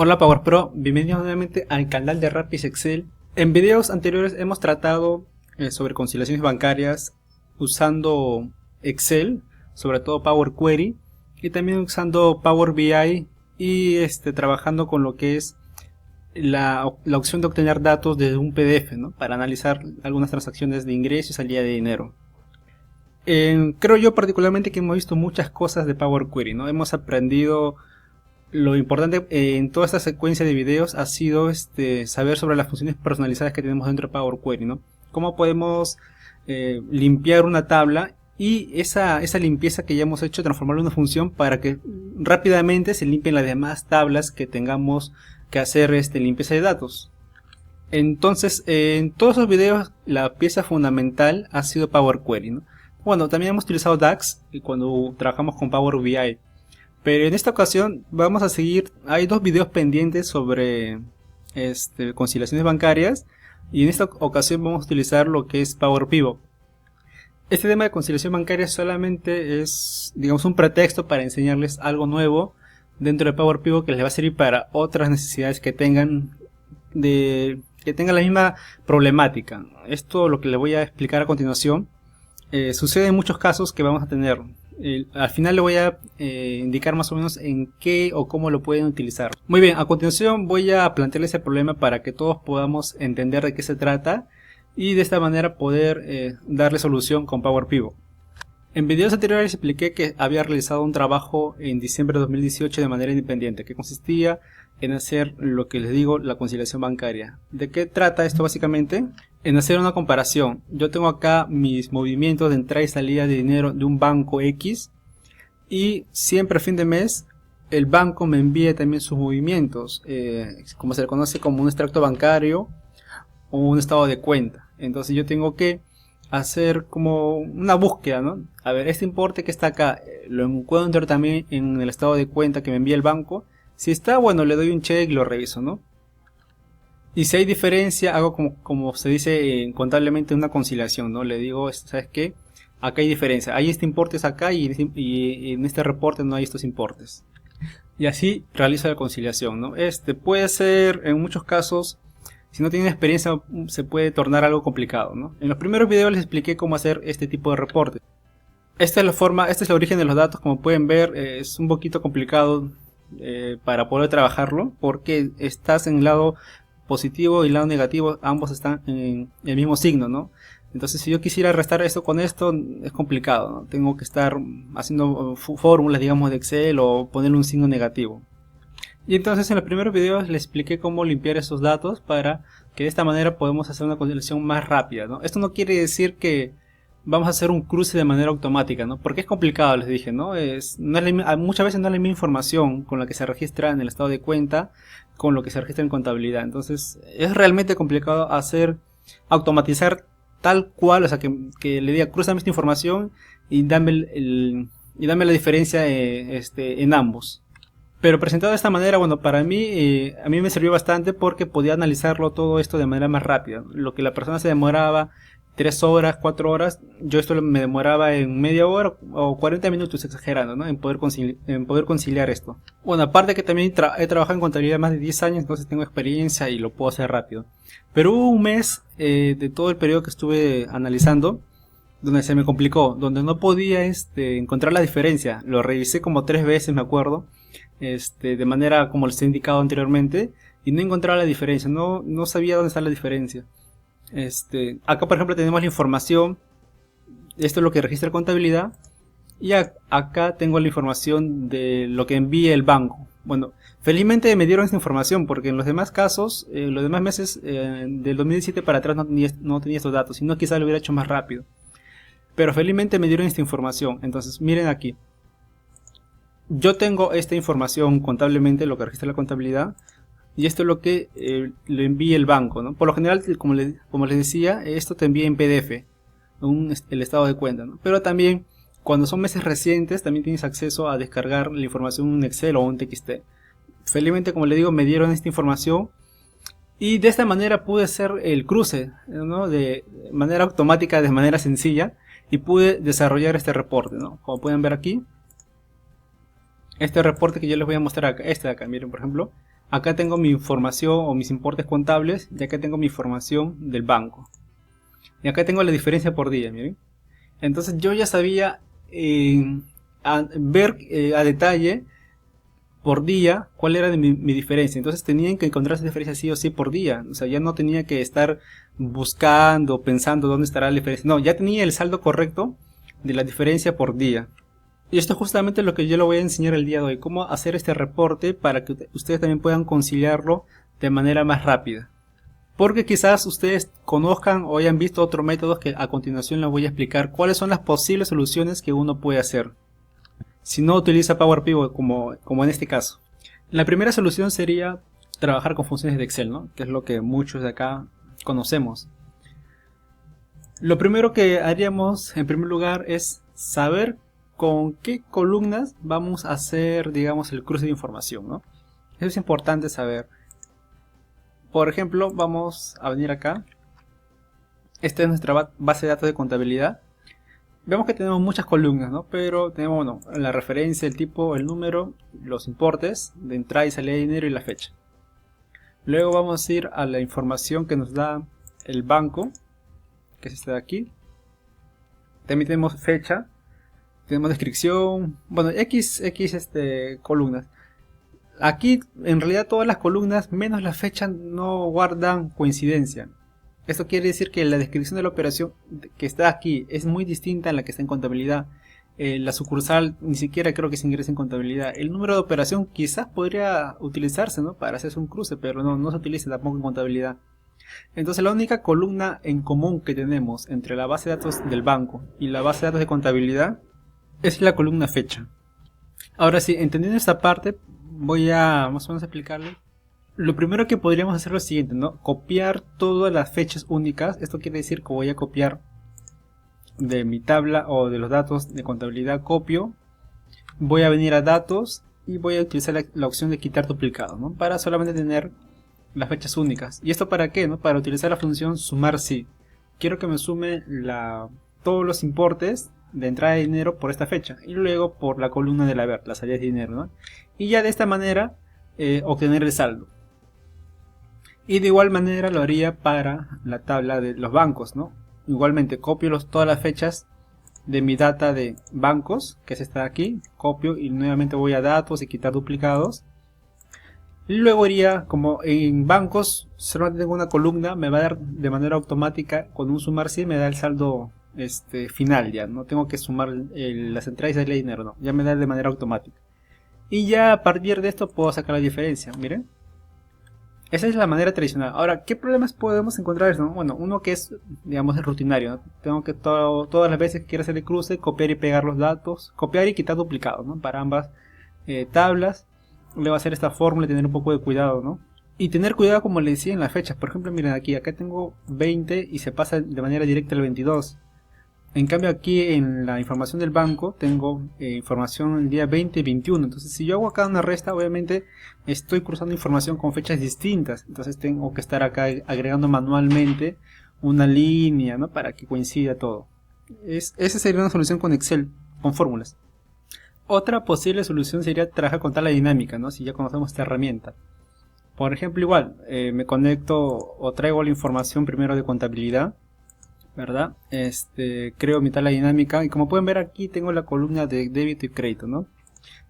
Hola Power Pro, bienvenidos nuevamente al canal de Rapis Excel. En videos anteriores hemos tratado sobre conciliaciones bancarias usando Excel, sobre todo Power Query, y también usando Power BI y trabajando con lo que es la opción de obtener datos desde un PDF, ¿no? Para analizar algunas transacciones de ingreso y salida de dinero. Creo yo particularmente que hemos visto muchas cosas de Power Query, ¿no? Hemos aprendido. Lo importante en toda esta secuencia de videos ha sido saber sobre las funciones personalizadas que tenemos dentro de Power Query, ¿no? Cómo podemos limpiar una tabla y esa limpieza que ya hemos hecho transformarla en una función para que rápidamente se limpien las demás tablas que tengamos que hacer limpieza de datos. Entonces, en todos esos videos la pieza fundamental ha sido Power Query, ¿no? Bueno, también hemos utilizado DAX cuando trabajamos con Power BI. Pero en esta ocasión vamos a seguir, hay dos videos pendientes sobre conciliaciones bancarias y en esta ocasión vamos a utilizar lo que es Power Pivot. Este tema de conciliación bancaria solamente es, digamos, un pretexto para enseñarles algo nuevo dentro de Power Pivot que les va a servir para otras necesidades que tengan la misma problemática. Esto, lo que les voy a explicar a continuación, sucede en muchos casos que vamos a tener. Al final le voy a indicar más o menos en qué o cómo lo pueden utilizar. Muy bien, a continuación voy a plantearles el problema para que todos podamos entender de qué se trata y de esta manera poder darle solución con Power Pivot. En videos anteriores expliqué que había realizado un trabajo en diciembre de 2018 de manera independiente que consistía en hacer lo que les digo, la conciliación bancaria. ¿De qué trata esto básicamente? En hacer una comparación. Yo tengo acá mis movimientos de entrada y salida de dinero de un banco X y siempre a fin de mes el banco me envía también sus movimientos, como se le conoce como un extracto bancario o un estado de cuenta. Entonces yo tengo que hacer como una búsqueda, ¿no? A ver, este importe que está acá, lo encuentro también en el estado de cuenta que me envía el banco. Si está, bueno, le doy un check y lo reviso, ¿no? Y si hay diferencia, hago como se dice contablemente una conciliación, ¿no? Le digo, ¿sabes qué? Acá hay diferencia. Hay este importe es acá y en este reporte no hay estos importes. Y así realizo la conciliación, ¿no? Puede ser, en muchos casos, si no tienen experiencia, se puede tornar algo complicado, ¿no? En los primeros videos les expliqué cómo hacer este tipo de reportes. Esta es la forma, este es el origen de los datos, como pueden ver, es un poquito complicado para poder trabajarlo, porque estás en el lado positivo y el lado negativo, ambos están en el mismo signo, ¿no? Entonces si yo quisiera restar esto con esto, es complicado, ¿no? Tengo que estar haciendo fórmulas, digamos, de Excel o ponerle un signo negativo. Y entonces en los primeros videos les expliqué cómo limpiar esos datos para que de esta manera podamos hacer una conciliación más rápida, ¿no? Esto no quiere decir que vamos a hacer un cruce de manera automática, ¿no? Porque es complicado, les dije, ¿no? Muchas veces no es la misma información con la que se registra en el estado de cuenta con lo que se registra en contabilidad. Entonces es realmente complicado automatizar tal cual, o sea, que le diga, crúzame esta información y dame la diferencia en ambos. Pero presentado de esta manera, bueno, para mí, a mí me sirvió bastante porque podía analizarlo todo esto de manera más rápida. Lo que la persona se demoraba 3 horas, 4 horas, yo esto me demoraba en media hora o 40 minutos exagerando, ¿no? En poder conciliar esto. Bueno, aparte que también he trabajado en contabilidad más de 10 años, entonces tengo experiencia y lo puedo hacer rápido. Pero hubo un mes de todo el periodo que estuve analizando donde se me complicó, donde no podía encontrar la diferencia. Lo revisé como 3 veces, me acuerdo, de manera como les he indicado anteriormente, y no encontraba la diferencia, no sabía dónde está la diferencia. Acá por ejemplo tenemos la información, esto es lo que registra contabilidad, y acá tengo la información de lo que envía el banco. Bueno, felizmente me dieron esta información porque en los demás casos, los demás meses del 2017 para atrás no tenía estos datos, sino quizá lo hubiera hecho más rápido. Pero felizmente me dieron esta información. Entonces miren aquí, yo tengo esta información contablemente, lo que registra la contabilidad, y esto es lo que le envía el banco, ¿no? Por lo general, como les decía, esto te envía en PDF el estado de cuenta, ¿no? Pero también cuando son meses recientes también tienes acceso a descargar la información en un Excel o un TXT. Felizmente, como les digo, me dieron esta información y de esta manera pude hacer el cruce, ¿no? De manera automática, de manera sencilla, y pude desarrollar este reporte, ¿no? Como pueden ver aquí, este reporte que yo les voy a mostrar acá, de acá, miren, por ejemplo, Acá tengo mi información o mis importes contables y acá tengo mi información del banco. Y acá tengo la diferencia por día, miren. Entonces yo ya sabía ver a detalle por día cuál era mi diferencia. Entonces tenían que encontrar esa diferencia sí o sí por día. O sea, ya no tenía que estar buscando, pensando dónde estará la diferencia. No, ya tenía el saldo correcto de la diferencia por día. Y esto es justamente lo que yo le voy a enseñar el día de hoy. Cómo hacer este reporte para que ustedes también puedan conciliarlo de manera más rápida. Porque quizás ustedes conozcan o hayan visto otros métodos que a continuación les voy a explicar cuáles son las posibles soluciones que uno puede hacer si no utiliza Power Pivot como en este caso. La primera solución sería trabajar con funciones de Excel, ¿no? Que es lo que muchos de acá conocemos. Lo primero que haríamos en primer lugar es saber con qué columnas vamos a hacer, digamos, el cruce de información, ¿no? Eso es importante saber. Por ejemplo, vamos a venir acá. Esta es nuestra base de datos de contabilidad. Vemos que tenemos muchas columnas, ¿no? Pero tenemos, bueno, la referencia, el tipo, el número, los importes de entrada y salida de dinero y la fecha. Luego vamos a ir a la información que nos da el banco, que es esta de aquí. También tenemos fecha, tenemos descripción, bueno, X columnas. Aquí en realidad todas las columnas menos la fecha no guardan coincidencia. Esto quiere decir que la descripción de la operación que está aquí es muy distinta a la que está en contabilidad. La sucursal ni siquiera creo que se ingrese en contabilidad. El número de operación quizás podría utilizarse, ¿no?, para hacerse un cruce, pero no se utiliza tampoco en contabilidad. Entonces la única columna en común que tenemos entre la base de datos del banco y la base de datos de contabilidad es la columna fecha. Ahora sí, entendiendo esta parte, voy a más o menos explicarle. Lo primero que podríamos hacer es lo siguiente, ¿no? Copiar todas las fechas únicas. Esto quiere decir que voy a copiar de mi tabla o de los datos de contabilidad, copio. Voy a venir a datos y voy a utilizar la opción de quitar duplicado, ¿no?, para solamente tener las fechas únicas. ¿Y esto para qué, no? Para utilizar la función sumar si. Quiero que me sume todos los importes de entrada de dinero por esta fecha y luego por la columna del haber, la salida de dinero, ¿no? Y ya de esta manera obtener el saldo. Y de igual manera lo haría para la tabla de los bancos, ¿no? Igualmente copio todas las fechas de mi data de bancos, que es esta de aquí, copio y nuevamente voy a datos y quitar duplicados. Y luego iría, como en bancos solamente tengo una columna, me va a dar de manera automática, con un sumar si me da el saldo final, ya no tengo que sumar las entradas y salidas de dinero, no, ya me da de manera automática. Y ya a partir de esto puedo sacar la diferencia, miren. Esa es la manera tradicional. Ahora, ¿qué problemas podemos encontrar? ¿No? Bueno, uno que es, digamos, el rutinario, ¿no? Tengo que todas las veces que quiero hacer el cruce, copiar y pegar los datos, copiar y quitar duplicados, ¿no?, para ambas tablas. Le va a hacer esta fórmula y tener un poco de cuidado, ¿no? Y tener cuidado, como le decía, en las fechas. Por ejemplo, miren aquí, acá tengo 20 y se pasa de manera directa al 22. En cambio aquí en la información del banco tengo información el día 20 y 21. Entonces si yo hago acá una resta, obviamente estoy cruzando información con fechas distintas. Entonces tengo que estar acá agregando manualmente una línea, ¿no?, para que coincida todo. Esa sería una solución con Excel, con fórmulas. Otra posible solución sería trabajar con tabla dinámica, ¿no?, si ya conocemos esta herramienta. Por ejemplo, igual, me conecto o traigo la información primero de contabilidad, ¿verdad? Creo mi tabla dinámica y como pueden ver aquí tengo la columna de débito y crédito, ¿no?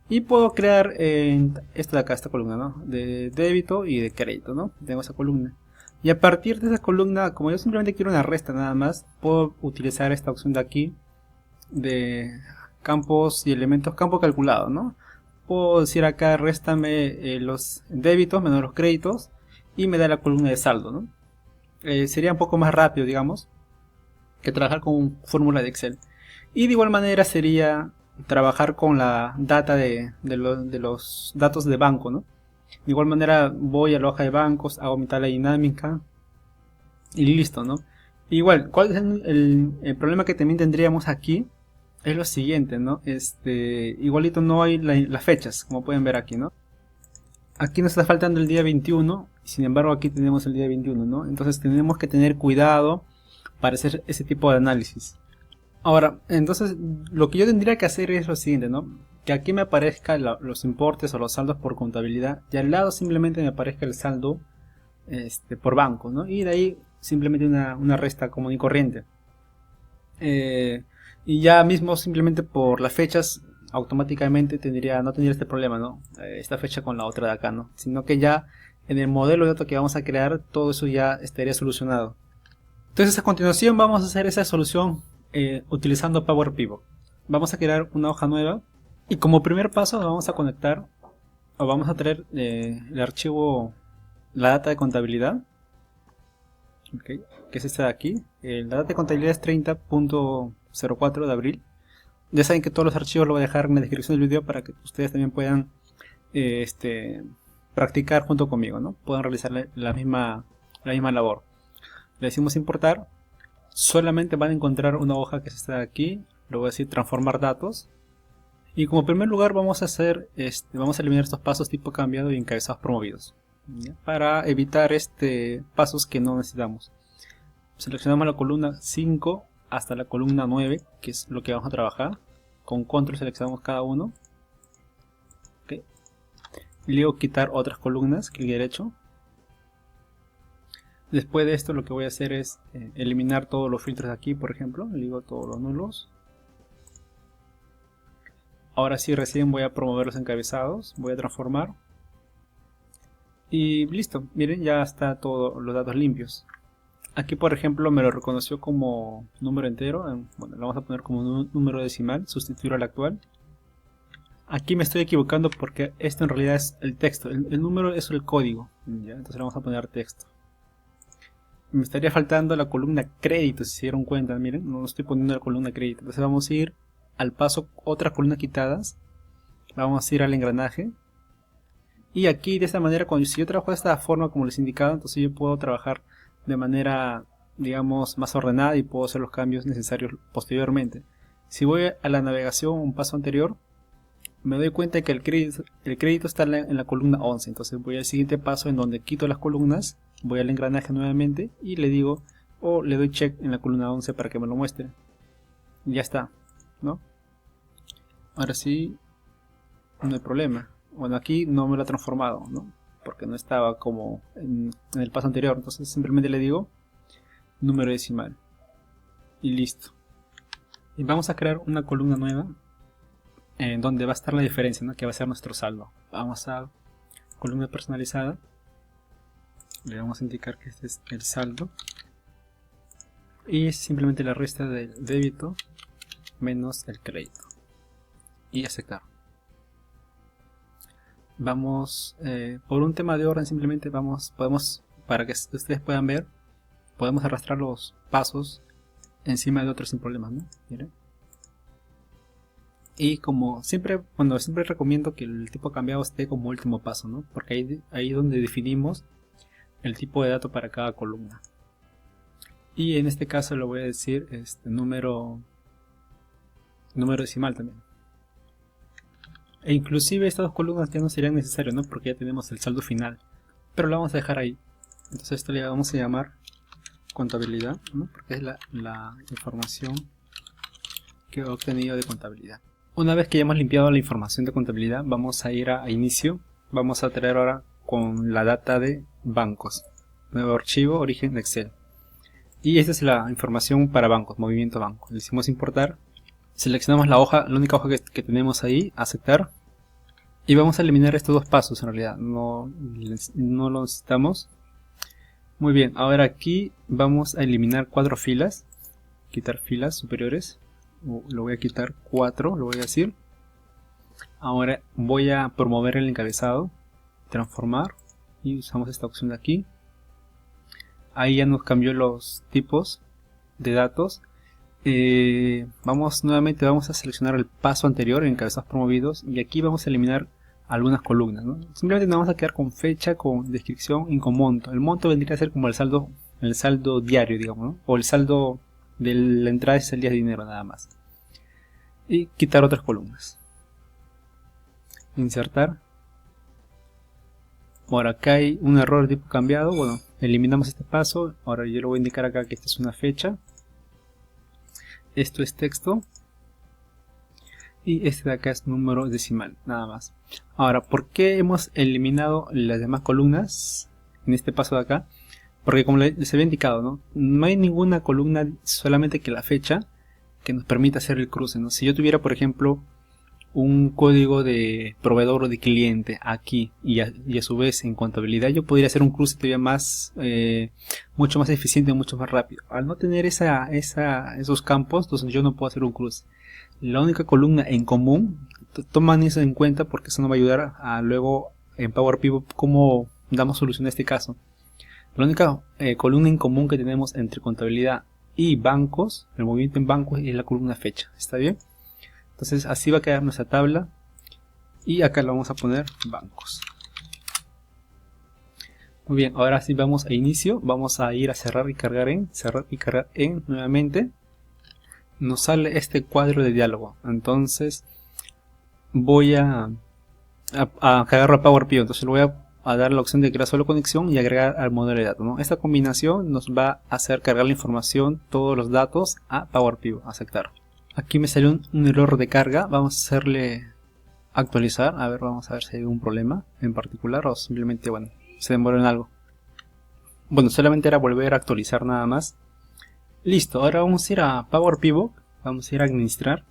Y puedo crear esta de acá, esta columna, ¿no?, de débito y de crédito, ¿no? Tengo esa columna. Y a partir de esa columna, como yo simplemente quiero una resta nada más, puedo utilizar esta opción de aquí, de campos y elementos, campo calculado, ¿no? Puedo decir acá, réstame los débitos menos los créditos y me da la columna de saldo, ¿no? Sería un poco más rápido, digamos, que trabajar con fórmula de Excel. Y de igual manera sería trabajar con la data de los datos de banco, ¿no? De igual manera voy a la hoja de bancos, hago mi tabla dinámica y listo, ¿no? Igual, ¿cuál es el problema que también tendríamos aquí? Es lo siguiente, ¿no? Igualito no hay las fechas, como pueden ver aquí, ¿no? Aquí nos está faltando el día 21, sin embargo aquí tenemos el día 21, ¿no? Entonces tenemos que tener cuidado para hacer ese tipo de análisis. Ahora, entonces lo que yo tendría que hacer es lo siguiente, ¿no? que aquí me aparezca los importes o los saldos por contabilidad y al lado simplemente me aparezca el saldo por banco, ¿no? Y de ahí simplemente una resta común y corriente. Y ya mismo simplemente por las fechas automáticamente no tendría este problema, ¿no? Esta fecha con la otra de acá, ¿no? Sino que ya en el modelo de datos que vamos a crear todo eso ya estaría solucionado. Entonces a continuación vamos a hacer esa solución utilizando Power Pivot. Vamos a crear una hoja nueva y como primer paso vamos a conectar o vamos a traer el archivo, la data de contabilidad, okay, que es esta de aquí. La data de contabilidad es 30.04 de abril. Ya saben que todos los archivos los voy a dejar en la descripción del video para que ustedes también puedan practicar junto conmigo, ¿no? Puedan realizar la misma labor. Le decimos importar. Solamente van a encontrar una hoja que es esta de aquí. Le voy a decir transformar datos. Y como primer lugar vamos a hacer vamos a eliminar estos pasos tipo cambiado y encabezados promovidos, ¿ya? Para evitar pasos que no necesitamos. Seleccionamos la columna 5 hasta la columna 9, que es lo que vamos a trabajar. Con control seleccionamos cada uno. Okay. Y luego quitar otras columnas, clic derecho. Después de esto lo que voy a hacer es eliminar todos los filtros de aquí, por ejemplo. Le digo todos los nulos. Ahora sí, recién voy a promover los encabezados. Voy a transformar. Y listo, miren, ya está todos los datos limpios. Aquí por ejemplo me lo reconoció como número entero. Bueno, lo vamos a poner como número decimal, sustituir al actual. Aquí me estoy equivocando porque esto en realidad es el texto. El número es el código, ¿ya? Entonces le vamos a poner texto. Me estaría faltando la columna crédito, si se dieron cuenta, miren, no estoy poniendo la columna crédito. Entonces vamos a ir al paso otras columnas quitadas. Vamos a ir al engranaje. Y aquí de esta manera, si yo trabajo de esta forma como les indicaba, entonces yo puedo trabajar de manera, digamos, más ordenada y puedo hacer los cambios necesarios posteriormente. Si voy a la navegación, un paso anterior, me doy cuenta que el crédito está en la columna 11. Entonces voy al siguiente paso en donde quito las columnas, voy al engranaje nuevamente y le digo, o le doy check en la columna 11 para que me lo muestre. Y ya está, ¿no? Ahora sí, no hay problema. Bueno, aquí no me lo ha transformado, ¿no? Porque no estaba como en el paso anterior. Entonces simplemente le digo número decimal y listo. Y vamos a crear una columna nueva en donde va a estar la diferencia, ¿no? Que va a ser nuestro saldo. Vamos a columna personalizada, le vamos a indicar que este es el saldo y es simplemente la resta del débito menos el crédito y aceptar. Vamos, por un tema de orden simplemente podemos, para que ustedes puedan ver, podemos arrastrar los pasos encima de otros sin problemas, ¿no? Miren. Y como siempre, siempre recomiendo que el tipo cambiado esté como último paso, ¿no? Porque ahí es donde definimos el tipo de dato para cada columna. Y en este caso le voy a decir número decimal también. E inclusive estas dos columnas ya no serían necesarias, ¿no? Porque ya tenemos el saldo final. Pero lo vamos a dejar ahí. Entonces esto le vamos a llamar contabilidad, ¿no? Porque es la información que he obtenido de contabilidad. Una vez que ya hemos limpiado la información de contabilidad, vamos a ir a inicio. Vamos a traer ahora con la data de bancos. Nuevo archivo, origen de Excel. Y esta es la información para bancos, movimiento banco. Le decimos importar. Seleccionamos la única hoja que tenemos ahí, aceptar. Y vamos a eliminar estos dos pasos en realidad. No lo necesitamos. Muy bien, ahora aquí vamos a eliminar 4 filas. Quitar filas superiores. Lo voy a quitar 4, lo voy a decir. Ahora voy a promover el encabezado, transformar y usamos esta opción de aquí. Ahí ya nos cambió los tipos de datos. Vamos a seleccionar el paso anterior, encabezados promovidos, y aquí vamos a eliminar algunas columnas, ¿no? Simplemente nos vamos a quedar con fecha, con descripción y con monto. El monto vendría a ser como el saldo diario, digamos, ¿no? O el saldo de la entrada es el día de dinero nada más. Y quitar otras columnas. Insertar. Ahora acá hay un error de tipo cambiado. Bueno, eliminamos este paso. Ahora yo le voy a indicar acá que esta es una fecha. Esto es texto. y este de acá es número decimal, nada más. Ahora, ¿por qué hemos eliminado las demás columnas en este paso de acá? Porque como les había indicado, no hay ninguna columna, solamente que la fecha, que nos permita hacer el cruce, ¿no? Si yo tuviera, por ejemplo, un código de proveedor o de cliente aquí y a su vez en contabilidad, yo podría hacer un cruce todavía más, mucho más eficiente, mucho más rápido. Al no tener esos campos, entonces yo no puedo hacer un cruce. La única columna en común, toman eso en cuenta porque eso nos va a ayudar a luego en Power Pivot cómo damos solución a este caso. La única columna en común que tenemos entre contabilidad y bancos, el movimiento en bancos, es la columna fecha. ¿Está bien? Entonces así va a quedar nuestra tabla y acá le vamos a poner bancos. Muy bien, ahora sí vamos a inicio, vamos a ir a cerrar y cargar en nuevamente. Nos sale este cuadro de diálogo, entonces voy a cargarlo a Power Pivot, entonces le voy a dar la opción de crear solo conexión y agregar al modelo de datos, ¿no? Esta combinación nos va a hacer cargar la información, todos los datos a Power Pivot, aceptar. Aquí me salió un error de carga, vamos a hacerle actualizar, a ver, vamos a ver si hay algún problema en particular o simplemente, bueno, se demoró en algo. Bueno, solamente era volver a actualizar nada más. Listo, ahora vamos a ir a Power Pivot, vamos a ir a administrar.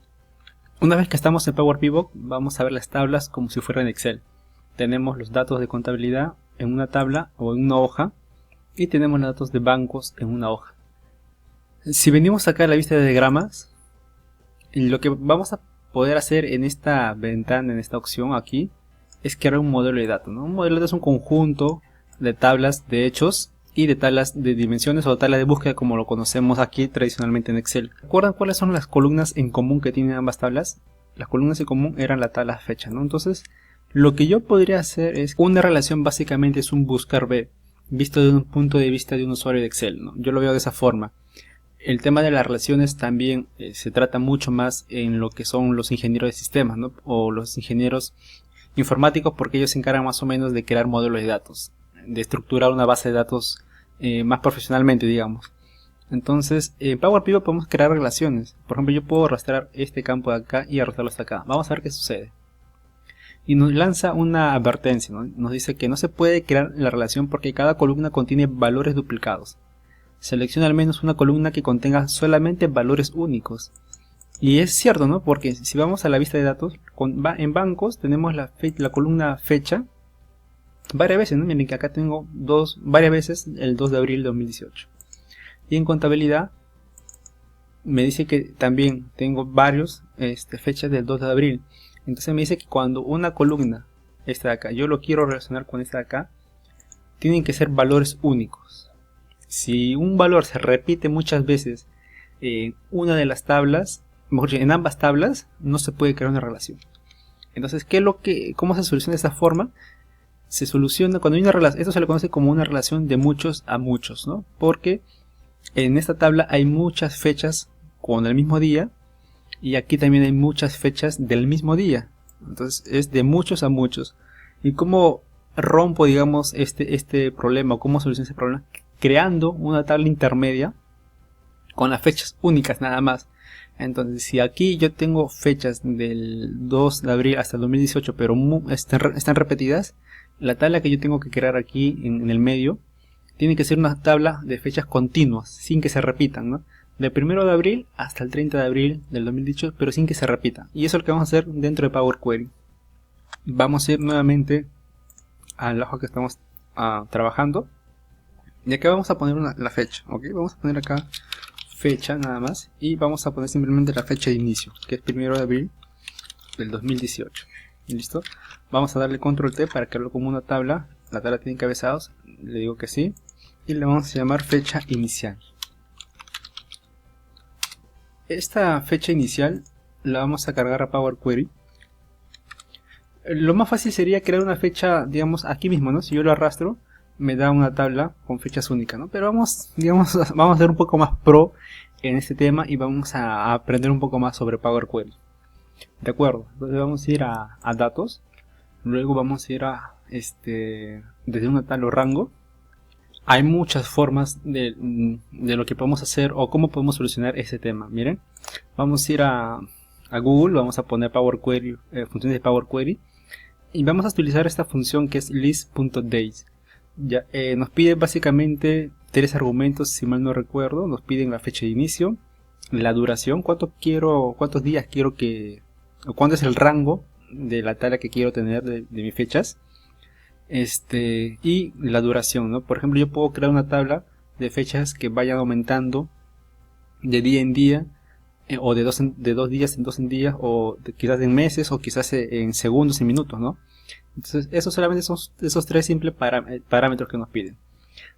Una vez que estamos en Power Pivot, vamos a ver las tablas como si fueran en Excel. Tenemos los datos de contabilidad en una tabla o en una hoja y tenemos los datos de bancos en una hoja. Si venimos acá a la vista de diagramas, lo que vamos a poder hacer en esta ventana, en esta opción aquí, es crear un modelo de datos, ¿no? Un modelo de datos es un conjunto de tablas de hechos y de tablas de dimensiones o tablas de búsqueda como lo conocemos aquí tradicionalmente en Excel. ¿Recuerdan cuáles son las columnas en común que tienen ambas tablas? Las columnas en común eran la tabla fecha, ¿no? Entonces, lo que yo podría hacer es una relación, básicamente es un buscar B, visto desde un punto de vista de un usuario de Excel, ¿no? Yo lo veo de esa forma. El tema de las relaciones también se trata mucho más en lo que son los ingenieros de sistemas, ¿no? O los ingenieros informáticos, porque ellos se encargan más o menos de crear modelos de datos, de estructurar una base de datos más profesionalmente, digamos. Entonces, en Power Pivot podemos crear relaciones. Por ejemplo, yo puedo arrastrar este campo de acá y arrastrarlo hasta acá. Vamos a ver qué sucede. Y nos lanza una advertencia, ¿no? Nos dice que no se puede crear la relación porque cada columna contiene valores duplicados. Selecciona al menos una columna que contenga solamente valores únicos. Y es cierto, ¿no? Porque si vamos a la vista de datos, en bancos tenemos la columna fecha varias veces, ¿no? Miren que acá tengo varias veces el 2 de abril de 2018. Y en contabilidad me dice que también tengo varios fechas del 2 de abril. Entonces me dice que cuando una columna, esta de acá, yo lo quiero relacionar con esta de acá, tienen que ser valores únicos. Si un valor se repite muchas veces en una de las tablas, mejor dicho, en ambas tablas, no se puede crear una relación. Entonces, ¿cómo se soluciona de esta forma? Se soluciona cuando hay una relación, esto se le conoce como una relación de muchos a muchos, ¿no? Porque en esta tabla hay muchas fechas con el mismo día y aquí también hay muchas fechas del mismo día. Entonces es de muchos a muchos. ¿Y cómo rompo, digamos, este problema o cómo soluciono ese problema? Creando una tabla intermedia con las fechas únicas nada más. Entonces, si aquí yo tengo fechas del 2 de abril hasta el 2018, pero están repetidas, la tabla que yo tengo que crear aquí en el medio tiene que ser una tabla de fechas continuas, sin que se repitan, ¿no? Del 1 de abril hasta el 30 de abril del 2018, pero sin que se repita. Y eso es lo que vamos a hacer dentro de Power Query. Vamos a ir nuevamente a la hoja que estamos trabajando. Y acá vamos a poner la fecha, ¿ok? Vamos a poner acá fecha nada más. Y vamos a poner simplemente la fecha de inicio, que es 1 de abril del 2018. ¿Listo? Vamos a darle control T para crearlo como una tabla. La tabla tiene encabezados. Le digo que sí. Y le vamos a llamar fecha inicial. Esta fecha inicial la vamos a cargar a Power Query. Lo más fácil sería crear una fecha, digamos, aquí mismo, ¿no? Si yo lo arrastro, me da una tabla con fechas únicas, ¿no? Pero vamos a ser un poco más pro en este tema y vamos a aprender un poco más sobre Power Query. De acuerdo, entonces vamos a ir a datos, luego vamos a ir a desde una tabla o rango. Hay muchas formas de lo que podemos hacer o cómo podemos solucionar ese tema. Miren, vamos a ir a a Google, vamos a poner Power Query, funciones de Power Query, y vamos a utilizar esta función que es list.days. Ya, nos pide básicamente 3 argumentos, si mal no recuerdo. Nos piden la fecha de inicio, la duración, cuántos días quiero que, o cuánto es el rango de la tabla que quiero tener de mis fechas, y la duración, ¿no? Por ejemplo, yo puedo crear una tabla de fechas que vayan aumentando de día en día, o de 2 días en 2 días, o quizás en meses, o quizás en segundos y minutos, ¿no? Entonces, eso solamente son esos 3 simples parámetros que nos piden.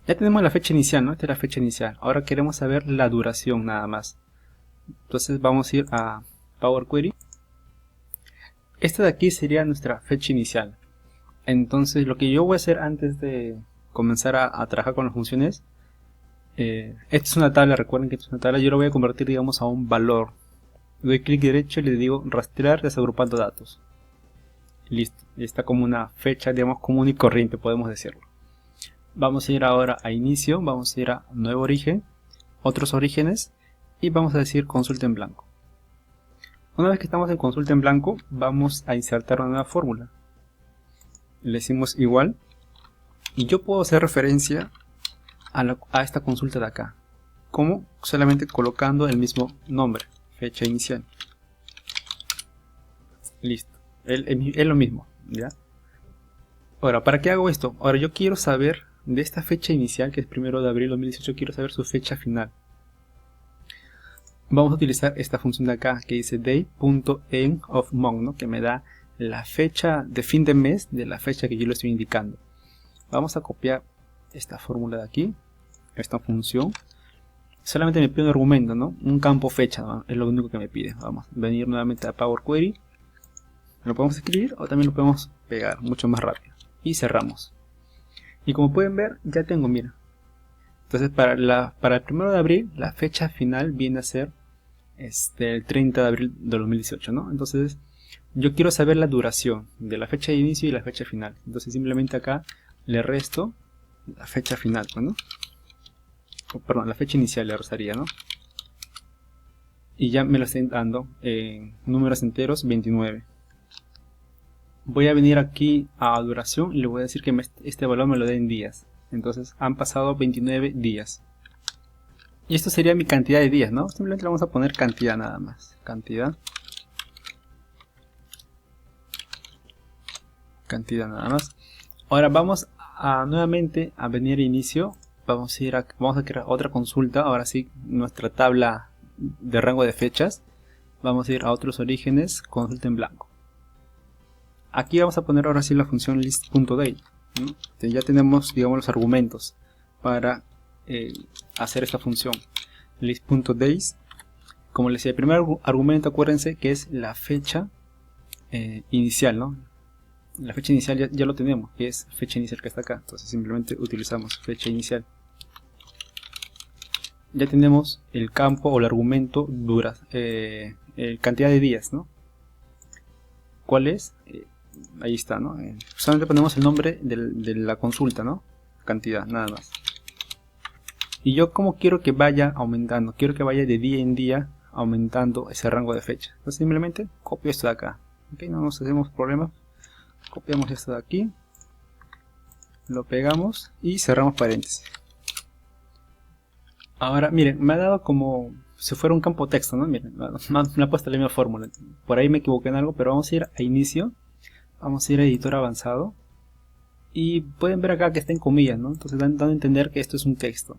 Ya tenemos la fecha inicial, ¿no? Esta es la fecha inicial. Ahora queremos saber la duración nada más. Entonces vamos a ir a Power Query. Esta de aquí sería nuestra fecha inicial. Entonces lo que yo voy a hacer antes de comenzar a trabajar con las funciones, esta es una tabla, recuerden que esta es una tabla, yo lo voy a convertir, digamos, a un valor. Doy clic derecho y le digo rastrear desagrupando datos. Listo, y está como una fecha, digamos, común y corriente, podemos decirlo. Vamos a ir ahora a inicio, vamos a ir a nuevo origen, otros orígenes, y vamos a decir consulta en blanco. Una vez que estamos en consulta en blanco, vamos a insertar una nueva fórmula. Le decimos igual, y yo puedo hacer referencia a esta consulta de acá. ¿Cómo? Solamente colocando el mismo nombre, fecha inicial. Listo, es lo mismo, ¿ya? Ahora, ¿para qué hago esto? Ahora yo quiero saber de esta fecha inicial, que es 1 de abril de 2018, quiero saber su fecha final. Vamos a utilizar esta función de acá que dice day.endOfMonth, ¿no? Que me da la fecha de fin de mes de la fecha que yo le estoy indicando. Vamos a copiar esta fórmula de aquí, esta función. Solamente me pide un argumento, ¿no? Un campo fecha, ¿no? Es lo único que me pide. Vamos a venir nuevamente a Power Query. Lo podemos escribir o también lo podemos pegar mucho más rápido. Y cerramos. Y como pueden ver, ya tengo, mira. Entonces para el 1 de abril, la fecha final viene a ser el 30 de abril de 2018, ¿no? Entonces yo quiero saber la duración de la fecha de inicio y la fecha final. Entonces simplemente acá le resto la fecha final, ¿no? Perdón, la fecha inicial le restaría, ¿no? Y ya me lo están dando en números enteros 29. Voy a venir aquí a duración y le voy a decir que este valor me lo dé en días. Entonces han pasado 29 días. Y esto sería mi cantidad de días, ¿no? Simplemente le vamos a poner cantidad nada más. Cantidad nada más. Ahora vamos nuevamente a venir a inicio. Vamos a crear otra consulta. Ahora sí, nuestra tabla de rango de fechas. Vamos a ir a otros orígenes, consulta en blanco. Aquí vamos a poner ahora sí la función list.date, ¿no? Ya tenemos, digamos, los argumentos para hacer esta función. List.days. Como les decía, el primer argumento, acuérdense que es la fecha inicial, ¿no? La fecha inicial ya lo tenemos, que es fecha inicial que está acá. Entonces simplemente utilizamos fecha inicial. Ya tenemos el campo o el argumento cantidad de días, ¿no? ¿Cuál es? Ahí está, ¿no? Solamente ponemos el nombre de la consulta, ¿no? Cantidad, nada más. Y yo como quiero que vaya aumentando, quiero que vaya de día en día aumentando ese rango de fecha. Entonces simplemente copio esto de acá. ¿Okay? No nos hacemos problemas. Copiamos esto de aquí, lo pegamos y cerramos paréntesis. Ahora miren, me ha dado como si fuera un campo texto, ¿no? Miren, me ha puesto la misma fórmula. Por ahí me equivoqué en algo, pero vamos a ir a inicio, vamos a ir a editor avanzado y pueden ver acá que está en comillas, ¿no? Entonces dando a entender que esto es un texto.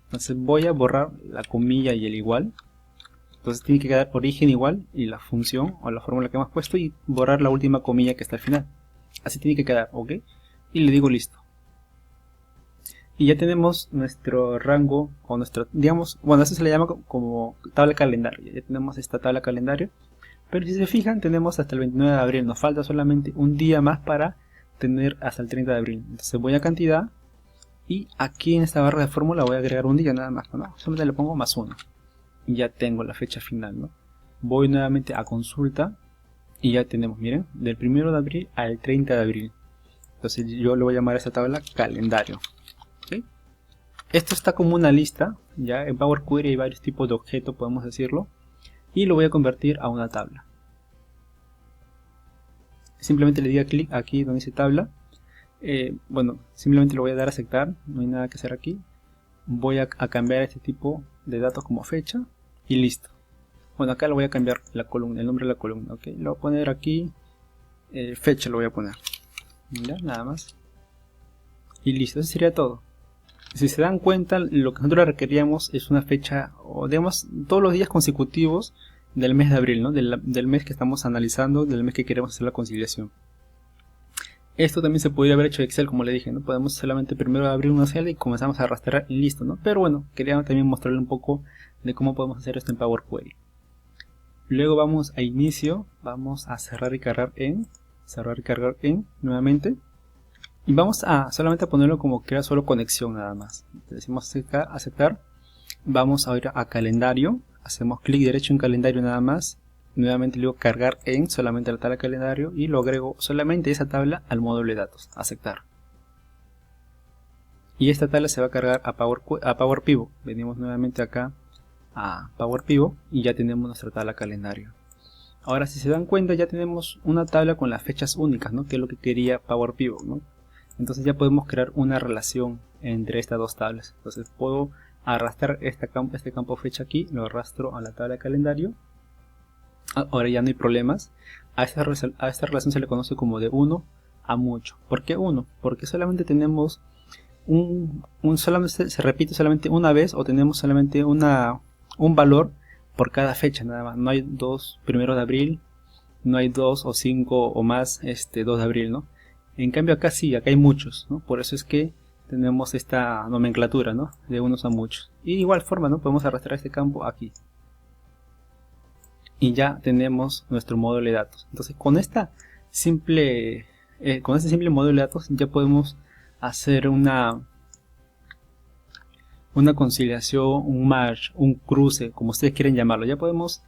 Entonces voy a borrar la comilla y el igual. Entonces tiene que quedar origen igual y la función o la fórmula que hemos puesto y borrar la última comilla que está al final. Así tiene que quedar, ¿ok? Y le digo listo. Y ya tenemos nuestro rango o nuestro, digamos, bueno, eso se le llama como tabla calendario. Ya tenemos esta tabla calendario. Pero si se fijan, tenemos hasta el 29 de abril. Nos falta solamente un día más para tener hasta el 30 de abril. Entonces voy a cantidad y aquí en esta barra de fórmula voy a agregar un día nada más, ¿no? Solamente le pongo +1. Y ya tengo la fecha final, ¿no? Voy nuevamente a consulta y ya tenemos, miren, del 1 de abril al 30 de abril. Entonces yo le voy a llamar a esta tabla calendario. ¿Okay? Esto está como una lista, ya en Power Query hay varios tipos de objetos, podemos decirlo, y lo voy a convertir a una tabla. simplemente le diga clic aquí donde dice tabla. Bueno, simplemente le voy a dar a aceptar, no hay nada que hacer aquí. Voy a cambiar este tipo de datos como fecha y listo. Bueno, acá le voy a cambiar la columna, el nombre de la columna, ok. Lo voy a poner aquí, fecha lo voy a poner. Ya, nada más. Y listo, eso sería todo. Si se dan cuenta, lo que nosotros requeríamos es una fecha, o digamos, todos los días consecutivos del mes de abril, ¿no? Del mes que estamos analizando, del mes que queremos hacer la conciliación. Esto también se podría haber hecho en Excel, como le dije, ¿no? Podemos solamente primero abrir una celda y comenzamos a arrastrar y listo, ¿no? Pero bueno, quería también mostrarle un poco de cómo podemos hacer esto en Power Query. Luego vamos a inicio, vamos a cerrar y cargar en, nuevamente. Y vamos a solamente ponerlo como crear solo conexión nada más. Le decimos aceptar. Vamos a ir a calendario, hacemos clic derecho en calendario nada más. Nuevamente luego cargar en solamente la tabla calendario y lo agrego solamente esa tabla al módulo de datos, aceptar. Y esta tabla se va a cargar a Power Pivot. Venimos nuevamente acá a Power Pivot y ya tenemos nuestra tabla calendario. Ahora si se dan cuenta ya tenemos una tabla con las fechas únicas, ¿no? Que es lo que quería Power Pivot, ¿no? Entonces ya podemos crear una relación entre estas dos tablas. Entonces puedo arrastrar este campo fecha aquí, lo arrastro a la tabla de calendario. Ahora ya no hay problemas. A esta relación se le conoce como de 1 a mucho. ¿Por qué 1? Porque solamente tenemos solamente se repite solamente una vez, o tenemos solamente un valor por cada fecha nada más. No hay 2 primeros de abril, no hay 2 o 5 o más 2 de abril, ¿no? En cambio acá sí, acá hay muchos, ¿no? Por eso es que tenemos esta nomenclatura, ¿no? De unos a muchos. Y de igual forma, ¿no? Podemos arrastrar este campo aquí. Y ya tenemos nuestro módulo de datos. Entonces con este simple módulo de datos ya podemos hacer una conciliación, un merge, un cruce, como ustedes quieren llamarlo. Ya podemos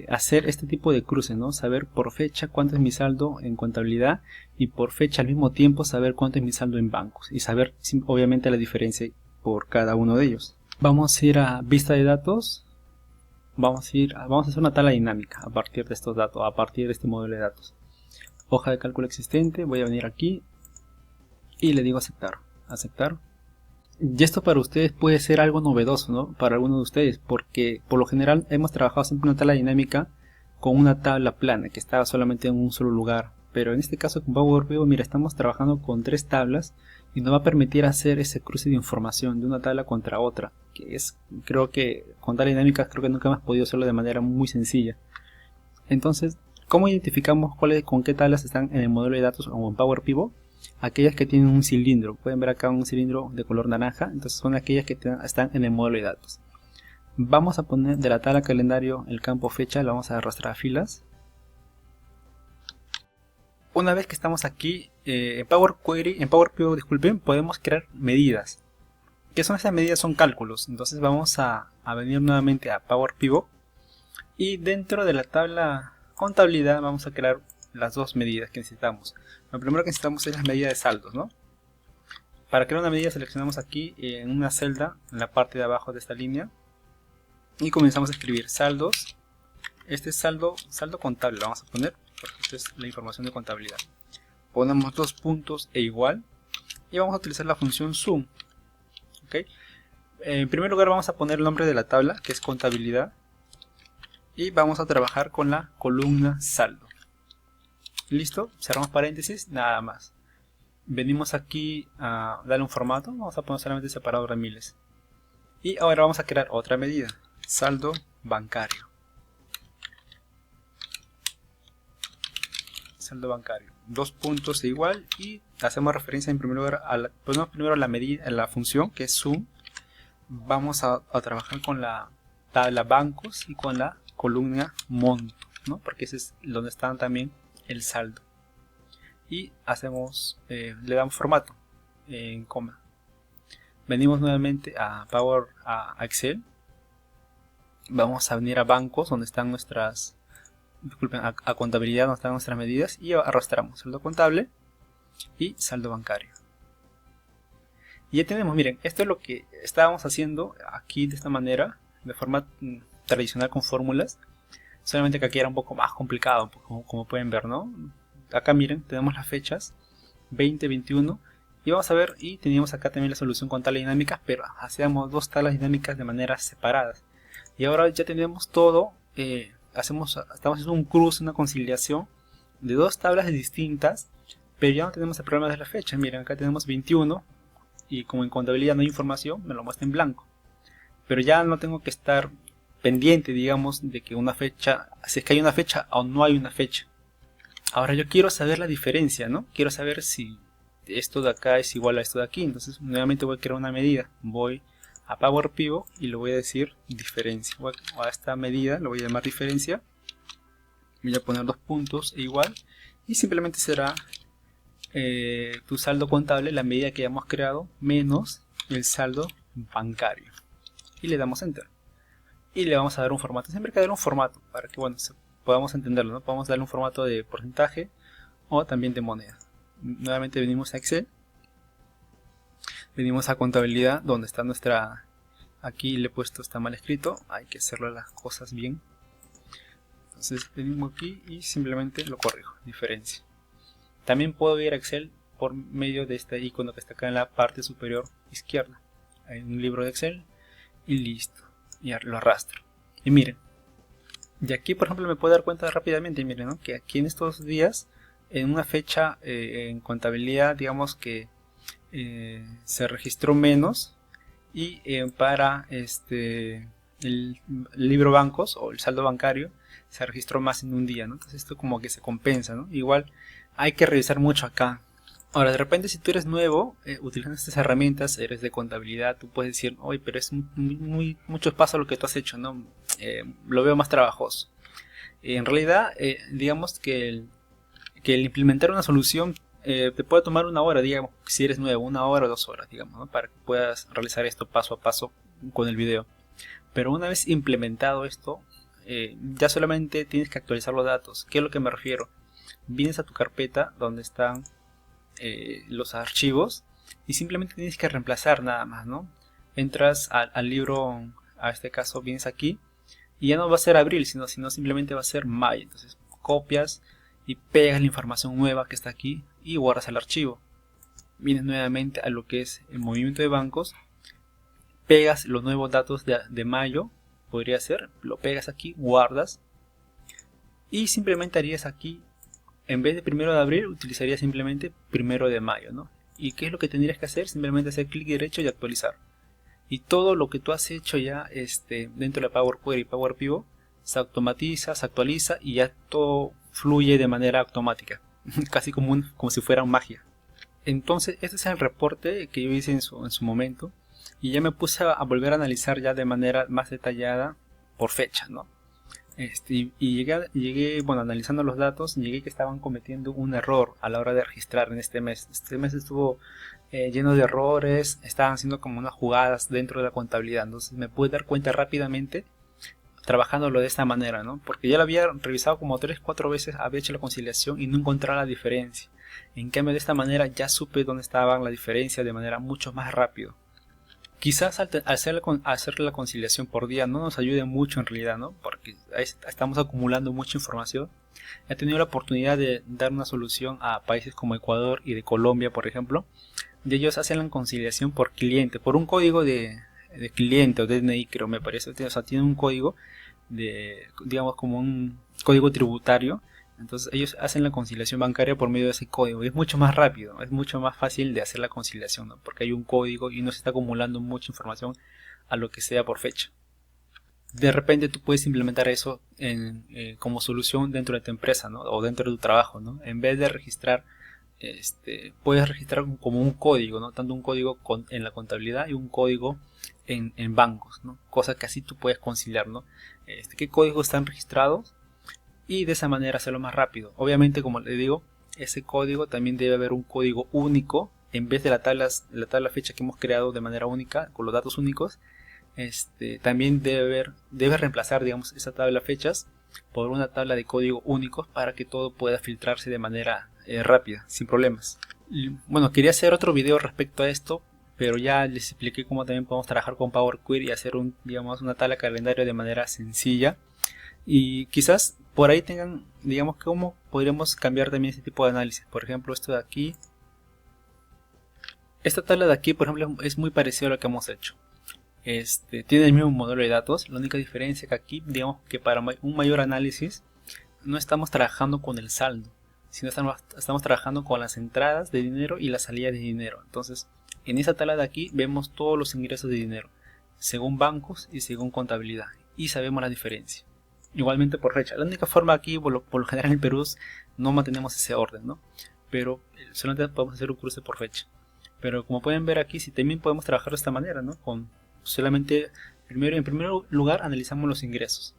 hacer este tipo de cruce, ¿no? Saber por fecha cuánto es mi saldo en contabilidad y por fecha al mismo tiempo saber cuánto es mi saldo en bancos y saber obviamente la diferencia por cada uno de ellos. Vamos a ir a vista de datos. Vamos a hacer una tabla dinámica a partir de estos datos, a partir de este módulo de datos. Hoja de cálculo existente, voy a venir aquí y le digo aceptar. Y esto para ustedes puede ser algo novedoso, ¿no? Para algunos de ustedes, porque por lo general hemos trabajado siempre una tabla dinámica con una tabla plana que estaba solamente en un solo lugar. Pero en este caso con Power Pivot, mira, estamos trabajando con 3 tablas y nos va a permitir hacer ese cruce de información de una tabla contra otra, que es, creo que con tabla dinámica creo que nunca hemos podido hacerlo de manera muy sencilla. Entonces, ¿cómo identificamos con qué tablas están en el módulo de datos o en Power Pivot? Aquellas que tienen un cilindro, pueden ver acá un cilindro de color naranja, entonces son aquellas que están en el módulo de datos. Vamos a poner de la tabla calendario el campo fecha, lo vamos a arrastrar a filas. Una vez que estamos aquí en Power Pivot, disculpen, podemos crear medidas. ¿Qué son estas medidas? Son cálculos. Entonces vamos a venir nuevamente a Power Pivot y dentro de la tabla contabilidad vamos a crear las dos medidas que necesitamos. Lo primero que necesitamos es la medida de saldos, ¿no? Para crear una medida seleccionamos aquí en una celda en la parte de abajo de esta línea y comenzamos a escribir saldos. Este es saldo contable, lo vamos a poner porque esta es la información de contabilidad. Ponemos 2 puntos e igual y vamos a utilizar la función sum. ¿Okay? En primer lugar vamos a poner el nombre de la tabla, que es contabilidad, y vamos a trabajar con la columna saldo. Listo, cerramos paréntesis, nada más. Venimos aquí a darle un formato, vamos a poner solamente separador de miles. Y ahora vamos a crear otra medida, saldo bancario. Saldo bancario, 2 puntos e igual, y hacemos referencia en primer lugar ponemos primero la medida, la función que es sum. Vamos a trabajar con la tabla bancos y con la columna monto, ¿no? Porque ese es donde está también el saldo. Y hacemos, le damos formato en coma. Venimos nuevamente a Excel. Vamos a venir a bancos donde están nuestras, disculpen, a contabilidad donde están nuestras medidas y arrastramos saldo contable y saldo bancario. Y ya tenemos, miren, esto es lo que estábamos haciendo aquí de esta manera, de forma tradicional con fórmulas, solamente que aquí era un poco más complicado, como pueden ver, ¿no? acá miren, tenemos las fechas 20, 21 y vamos a ver, y teníamos acá también la solución con tablas dinámicas, pero hacíamos dos tablas dinámicas de manera separadas. Y ahora ya tenemos todo, estamos haciendo un cruce, una conciliación de dos tablas distintas, pero ya no tenemos el problema de la fecha. Miren, acá tenemos 21 y como en contabilidad no hay información, me lo muestra en blanco. Pero ya no tengo que estar pendiente, digamos, de que una fecha, si es que hay una fecha o no hay una fecha. Ahora yo quiero saber la diferencia, ¿no? Quiero saber si esto de acá es igual a esto de aquí. Entonces nuevamente voy a crear una medida. Voy a Power Pivot y le voy a decir diferencia. Voy a esta medida, lo voy a llamar diferencia. Voy a poner dos puntos e igual. Y simplemente será tu saldo contable, la medida que hayamos creado, menos el saldo bancario. Y le damos Enter. Y le vamos a dar un formato. Siempre hay que darle un formato para que bueno, podamos entenderlo, ¿no? Podemos darle un formato de porcentaje o también de moneda. Nuevamente venimos a Excel. Venimos a contabilidad, donde está nuestra... Aquí le he puesto, está mal escrito. Hay que hacerlo las cosas bien. Entonces venimos aquí y simplemente lo corrijo. Diferencia. También puedo ir a Excel por medio de este icono que está acá en la parte superior izquierda. Hay un libro de Excel y listo. Y lo arrastro. Y miren. Y aquí por ejemplo me puedo dar cuenta rápidamente, miren, ¿no? Que aquí en estos días, en una fecha en contabilidad, digamos que se registró menos. Y para el libro bancos o el saldo bancario se registró más en un día, ¿no? Entonces esto como que se compensa, ¿no? Igual hay que revisar mucho acá. Ahora de repente si tú eres nuevo utilizando estas herramientas, eres de contabilidad, tú puedes decir, oye, pero es muchos pasos lo que tú has hecho, ¿no? Lo veo más trabajoso. En realidad digamos que el implementar una solución te puede tomar una hora, digamos, si eres nuevo, 1 hora o 2 horas, digamos, ¿no? Para que puedas realizar esto paso a paso con el video. Pero una vez implementado esto, ya solamente tienes que actualizar los datos. ¿Qué es lo que me refiero? Vienes a tu carpeta donde están los archivos y simplemente tienes que reemplazar nada más, ¿no? Entras al libro, a este caso vienes aquí y ya no va a ser abril, sino simplemente va a ser mayo. Entonces copias y pegas la información nueva que está aquí y guardas el archivo. Vienes nuevamente a lo que es el movimiento de bancos, pegas los nuevos datos de mayo, podría ser, lo pegas aquí, guardas y simplemente harías aquí, en vez de 1 de abril, utilizarías simplemente 1 de mayo, ¿no? ¿Y qué es lo que tendrías que hacer? Simplemente hacer clic derecho y actualizar. Y todo lo que tú has hecho ya dentro de Power Query y Power Pivot se automatiza, se actualiza y ya todo fluye de manera automática. Casi como si fuera magia. Entonces este es el reporte que yo hice en su momento. Y ya me puse a volver a analizar ya de manera más detallada por fecha, ¿no? Y llegué, bueno, analizando los datos, llegué que estaban cometiendo un error a la hora de registrar en este mes. Este mes estuvo lleno de errores, estaban haciendo como unas jugadas dentro de la contabilidad. Entonces me pude dar cuenta rápidamente trabajándolo de esta manera, ¿no? Porque ya lo había revisado como 3-4 veces, había hecho la conciliación y no encontraba la diferencia. En cambio de esta manera ya supe dónde estaba la diferencia de manera mucho más rápido. Quizás al hacer la conciliación por día no nos ayude mucho en realidad, ¿no? Porque estamos acumulando mucha información. He tenido la oportunidad de dar una solución a países como Ecuador y de Colombia, por ejemplo. Y ellos hacen la conciliación por cliente, por un código de cliente o DNI, creo, me parece. O sea, tiene un código digamos como un código tributario. Entonces ellos hacen la conciliación bancaria por medio de ese código y es mucho más rápido, es mucho más fácil de hacer la conciliación, ¿no? Porque hay un código y no se está acumulando mucha información a lo que sea por fecha. De repente tú puedes implementar eso como solución dentro de tu empresa, ¿no? O dentro de tu trabajo, ¿no? En vez de registrar, puedes registrar como un código, ¿no? Tanto un código en la contabilidad y un código en bancos, ¿no? Cosa que así tú puedes conciliar, ¿no? ¿Qué códigos están registrados? Y de esa manera hacerlo más rápido. Obviamente, como le digo, ese código también debe haber un código único. En vez de la tabla fecha que hemos creado de manera única, con los datos únicos, también debe reemplazar, digamos, esa tabla fechas por una tabla de código únicos para que todo pueda filtrarse de manera rápida, sin problemas. Y, bueno, quería hacer otro video respecto a esto, pero ya les expliqué cómo también podemos trabajar con Power Query y hacer digamos, una tabla calendario de manera sencilla. Y quizás por ahí tengan, digamos, cómo podríamos cambiar también este tipo de análisis. Por ejemplo, esto de aquí. Esta tabla de aquí, por ejemplo, es muy parecida a lo que hemos hecho. Tiene el mismo modelo de datos. La única diferencia que aquí, digamos que para un mayor análisis, no estamos trabajando con el saldo, sino estamos trabajando con las entradas de dinero y las salidas de dinero. Entonces, en esta tabla de aquí vemos todos los ingresos de dinero, según bancos y según contabilidad, y sabemos la diferencia. Igualmente por fecha. La única forma aquí, por lo general en Perú, no mantenemos ese orden, ¿no? Pero solamente podemos hacer un cruce por fecha. Pero como pueden ver aquí, sí, también podemos trabajar de esta manera, ¿no? Con solamente, en primer lugar, analizamos los ingresos.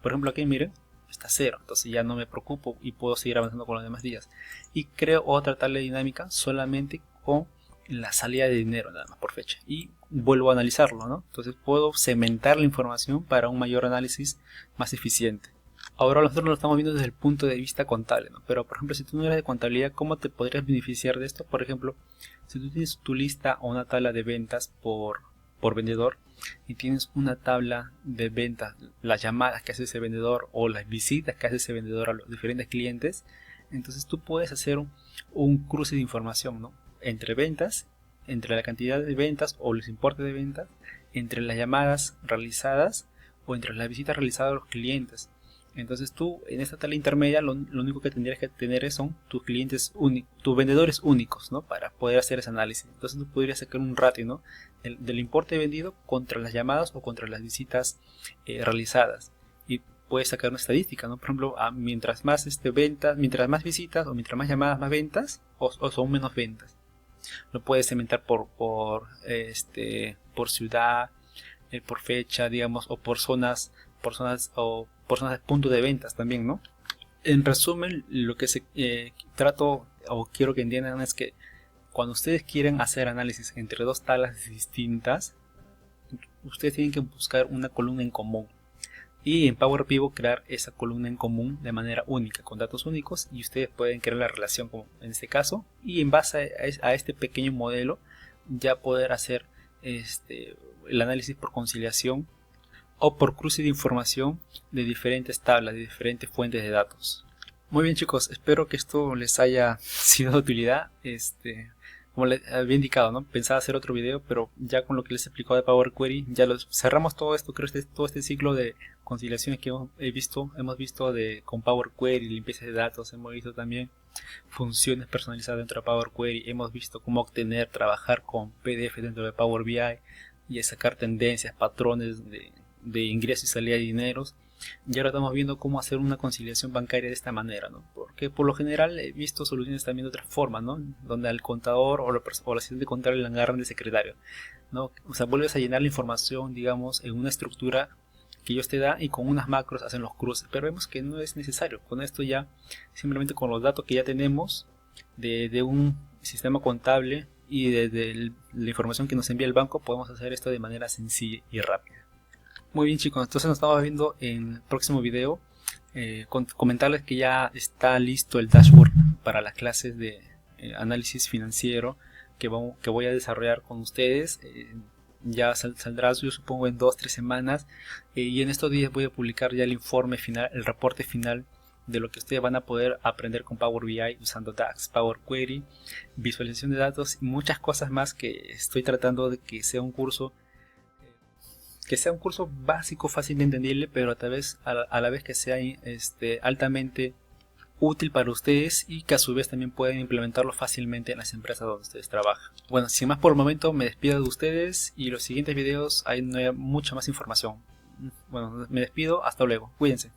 Por ejemplo, aquí miren, está 0, entonces ya no me preocupo y puedo seguir avanzando con los demás días. Y creo otra tabla dinámica solamente con la salida de dinero, nada más por fecha. Y vuelvo a analizarlo, ¿no? Entonces puedo segmentar la información para un mayor análisis más eficiente. Ahora nosotros lo estamos viendo desde el punto de vista contable, ¿no? Pero por ejemplo, si tú no eres de contabilidad, ¿cómo te podrías beneficiar de esto? Por ejemplo, si tú tienes tu lista o una tabla de ventas por vendedor y tienes una tabla de ventas, las llamadas que hace ese vendedor o las visitas que hace ese vendedor a los diferentes clientes, entonces tú puedes hacer un cruce de información, ¿no? Entre ventas, entre la cantidad de ventas o los importes de ventas, entre las llamadas realizadas o entre las visitas realizadas a los clientes. Entonces tú en esta tabla intermedia lo único que tendrías que tener son tus clientes tus vendedores únicos, ¿no? Para poder hacer ese análisis. Entonces tú podrías sacar un ratio, ¿no? del importe vendido contra las llamadas o contra las visitas realizadas. Y puedes sacar una estadística, ¿no? Por ejemplo, mientras más ventas, mientras más visitas o mientras más llamadas, más ventas o son menos ventas. Lo puedes segmentar por ciudad, por fecha, digamos, o por zonas de puntos de ventas también, ¿no? En resumen, lo que trato o quiero que entiendan es que cuando ustedes quieren hacer análisis entre dos tablas distintas, ustedes tienen que buscar una columna en común y en Power Pivot crear esa columna en común de manera única, con datos únicos, y ustedes pueden crear la relación como en este caso, y en base a este pequeño modelo ya poder hacer el análisis por conciliación o por cruce de información de diferentes tablas, de diferentes fuentes de datos. Muy bien, chicos, espero que esto les haya sido de utilidad. Como les había indicado, ¿no? Pensaba hacer otro video, pero ya con lo que les he explicado de Power Query, ya cerramos todo esto, creo que todo este ciclo de conciliaciones que hemos visto con Power Query, limpieza de datos, hemos visto también funciones personalizadas dentro de Power Query, hemos visto cómo trabajar con PDF dentro de Power BI y sacar tendencias, patrones de ingresos y salida de dineros. Y ahora estamos viendo cómo hacer una conciliación bancaria de esta manera, ¿no? Porque por lo general he visto soluciones también de otra forma, ¿no? Donde al contador o la asistente contable le agarran de secretario, ¿no? O sea, vuelves a llenar la información, digamos, en una estructura que ellos te da y con unas macros hacen los cruces. Pero vemos que no es necesario. Con esto ya, simplemente con los datos que ya tenemos de un sistema contable y de la información que nos envía el banco, podemos hacer esto de manera sencilla y rápida. Muy bien, chicos, entonces nos estamos viendo en el próximo video. Comentarles que ya está listo el dashboard para las clases de análisis financiero que voy a desarrollar con ustedes. Ya saldrá, yo supongo, en 2-3 semanas, y en estos días voy a publicar ya el informe final, el reporte final de lo que ustedes van a poder aprender con Power BI usando DAX, Power Query, visualización de datos y muchas cosas más, que estoy tratando de que sea un curso básico, fácil de entendible, pero a la vez que sea altamente útil para ustedes y que a su vez también pueden implementarlo fácilmente en las empresas donde ustedes trabajan. Bueno, sin más por el momento, me despido de ustedes y los siguientes videos hay mucha más información. Bueno, me despido, hasta luego, cuídense.